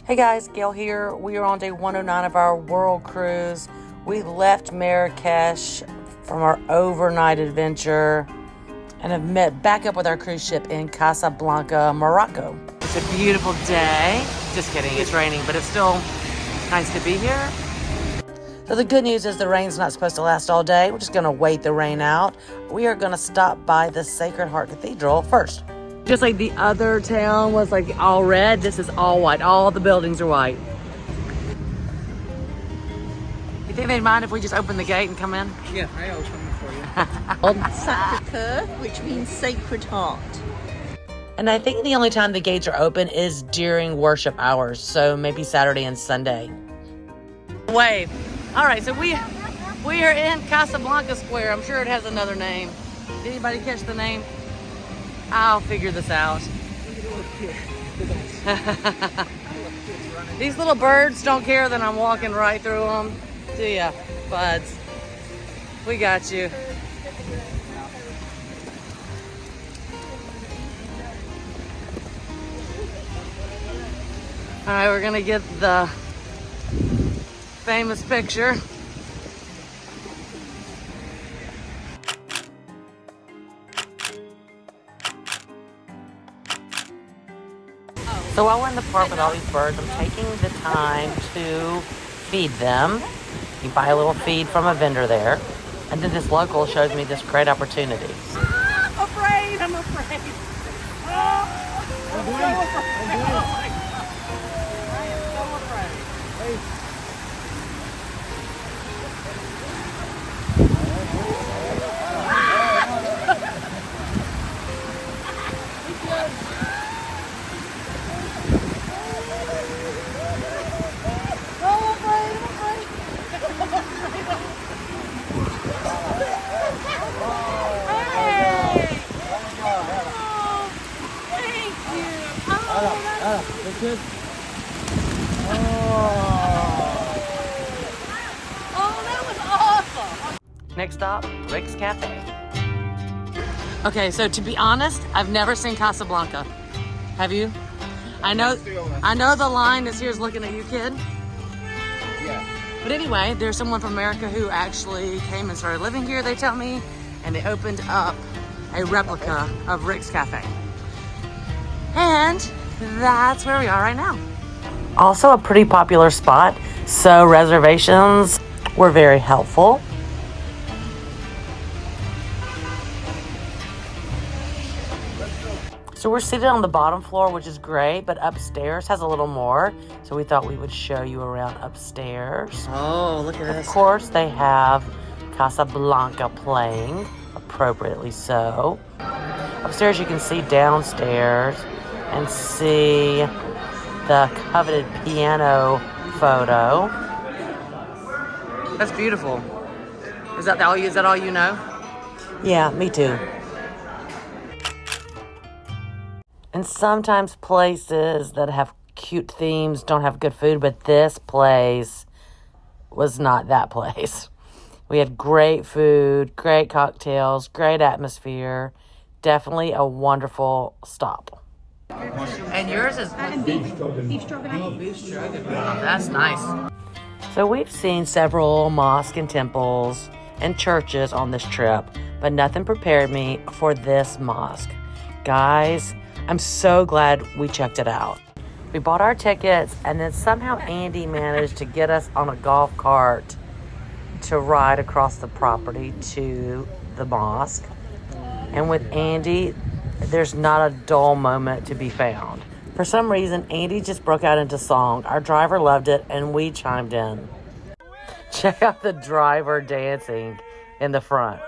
Hey guys, Gail here. We are on day 109 of our world cruise. We left Marrakesh from our overnight adventure and have met back up with our cruise ship in Casablanca, Morocco. It's a beautiful day. Just kidding, it's raining, but it's still nice to be here. So the good news is the rain's not supposed to last all day. We're just gonna wait the rain out. We are gonna stop by the Sacred Heart Cathedral first. Just like the other town was like all red, this is all white. All the buildings are white. You think they'd mind if we just open the gate and come in? Yeah, I open it for you. Sacre, which means Sacred Heart. And I think the only time the gates are open is during worship hours, so maybe Saturday and Sunday. Wave. All right, so we are in Casablanca Square. I'm sure it has another name. Did anybody catch the name? I'll figure this out. These little birds don't care that I'm walking right through them. Do ya, buds? We got you. All right, we're gonna get the famous picture. So while we're in the park with all these birds, I'm taking the time to feed them. You buy a little feed from a vendor there. And then this local shows me this great opportunity. I'm afraid. Next stop, Rick's Cafe. Okay, so to be honest, I've never seen Casablanca. Have you? I know the line is here's looking at you, kid. Yeah. But anyway, there's someone from America who actually came and started living here, they tell me, and they opened up a replica of Rick's Cafe. And that's where we are right now. Also a pretty popular spot, so reservations were very helpful. So we're seated on the bottom floor, which is great, but upstairs has a little more. So we thought we would show you around upstairs. Oh, look at this. Of course, they have Casablanca playing, appropriately so. Upstairs, you can see downstairs and see the coveted piano photo. That's beautiful. Is that all you know? Yeah, me too. And sometimes places that have cute themes don't have good food, but this place was not that place. We had great food, great cocktails, great atmosphere. Definitely a wonderful stop. And yours is Beef stroganoff. Oh, that's nice. So we've seen several mosques and temples and churches on this trip, but nothing prepared me for this mosque. Guys, I'm so glad we checked it out. We bought our tickets, and then somehow Andy managed to get us on a golf cart to ride across the property to the mosque. And with Andy, there's not a dull moment to be found. For some reason, Andy just broke out into song. Our driver loved it, and we chimed in. Check out the driver dancing in the front.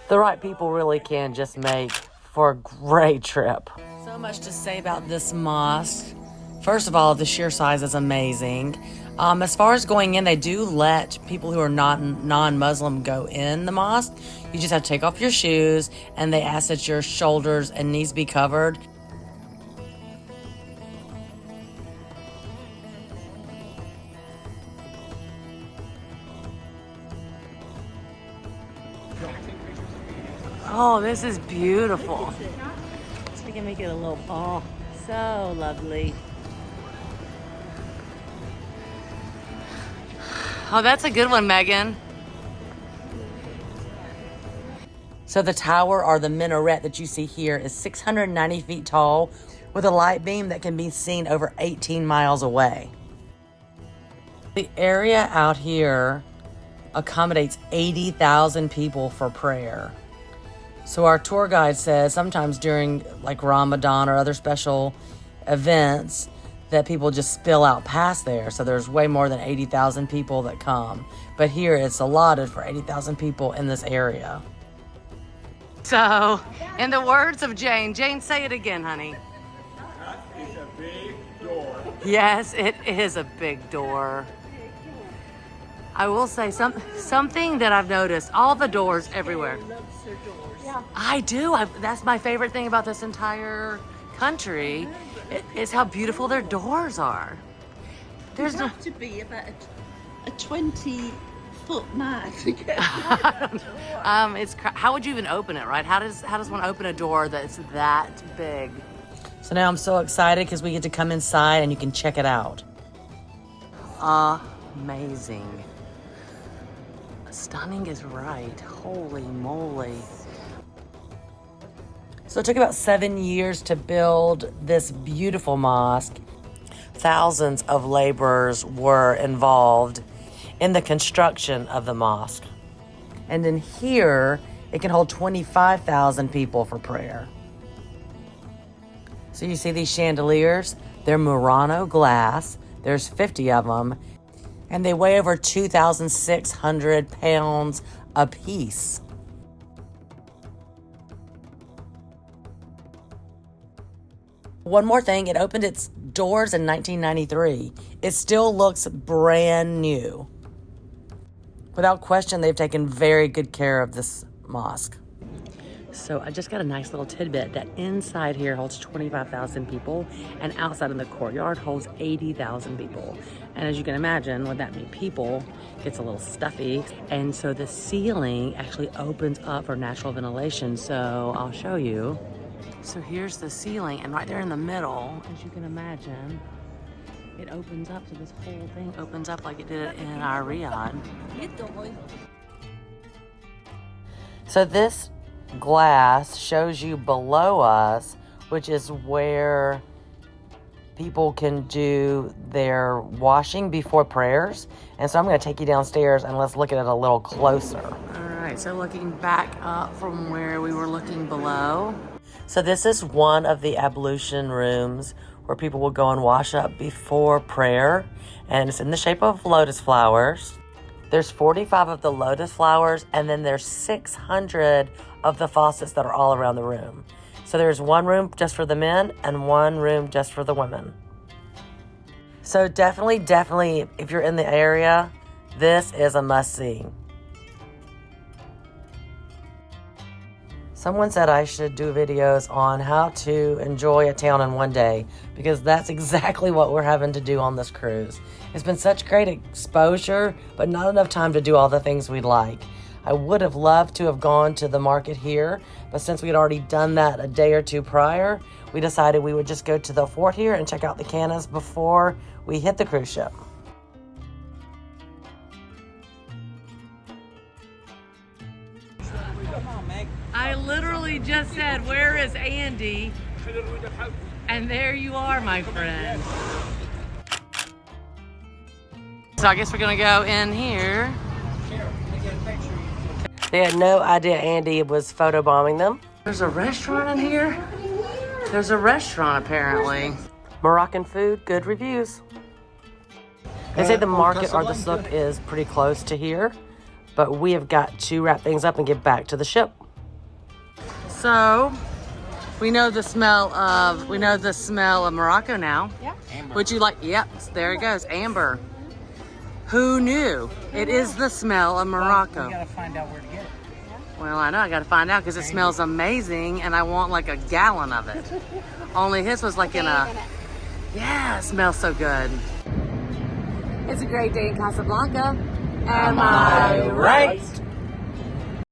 The right people really can just make for a great trip. So much to say about this mosque. First of all, the sheer size is amazing. As far as going in, they do let people who are not non-Muslim go in the mosque. You just have to take off your shoes, and they ask that your shoulders and knees be covered. Oh, this is beautiful. So we can make it a little, oh, so lovely. Oh, that's a good one, Megan. So the tower, or the minaret that you see here, is 690 feet tall with a light beam that can be seen over 18 miles away. The area out here accommodates 80,000 people for prayer. So our tour guide says sometimes during like Ramadan or other special events that people just spill out past there. So there's way more than 80,000 people that come. But here it's allotted for 80,000 people in this area. So, in the words of Jane, say it again, honey. That is a big door. Yes, it is a big door. I will say something that I've noticed, all the doors everywhere. Yeah. I do. That's my favorite thing about this entire country is how beautiful their doors are. There's There's have to be about a 20-foot mat to get. how would you even open it, right? How does one open a door that's that big? So now I'm so excited because we get to come inside and you can check it out. Amazing. Stunning is right. Holy moly. So it took about 7 years to build this beautiful mosque. Thousands of laborers were involved in the construction of the mosque. And in here, it can hold 25,000 people for prayer. So you see these chandeliers? They're Murano glass. There's 50 of them. And they weigh over 2,600 pounds a piece. One more thing, it opened its doors in 1993. It still looks brand new. Without question, they've taken very good care of this mosque. So I just got a nice little tidbit that inside here holds 25,000 people and outside in the courtyard holds 80,000 people. And as you can imagine, with that many people, it gets a little stuffy. And so the ceiling actually opens up for natural ventilation. So I'll show you. So here's the ceiling, and right there in the middle, as you can imagine, it opens up. So this whole thing opens up like it did in our Riyadh. So this glass shows you below us, which is where people can do their washing before prayers. And so I'm going to take you downstairs and let's look at it a little closer. All right, so looking back up from where we were looking below. So this is one of the ablution rooms where people will go and wash up before prayer. And it's in the shape of lotus flowers. There's 45 of the lotus flowers, and then there's 600 of the faucets that are all around the room. So there's one room just for the men and one room just for the women. So definitely, if you're in the area, this is a must-see. Someone said I should do videos on how to enjoy a town in one day, because that's exactly what we're having to do on this cruise. It's been such great exposure, but not enough time to do all the things we'd like. I would have loved to have gone to the market here, but since we had already done that a day or two prior, we decided we would just go to the fort here and check out the cannas before we hit the cruise ship. I literally just said, "Where is Andy?" And there you are, my friend. So I guess we're gonna go in here. They had no idea Andy was photobombing them. There's a restaurant in here. There's a restaurant apparently. Moroccan food, good reviews. They say the market or the souk is pretty close to here, but we have got to wrap things up and get back to the ship. So we know the smell of Morocco now. Yeah. Amber. Would you like? Yep, there it goes, amber. Who knew? It is the smell of Morocco. We gotta find out where to get it. Well, I know I gotta find out because it smells amazing and I want like a gallon of it. Only his was like in a, yeah, it smells so good. It's a great day in Casablanca. Am I right?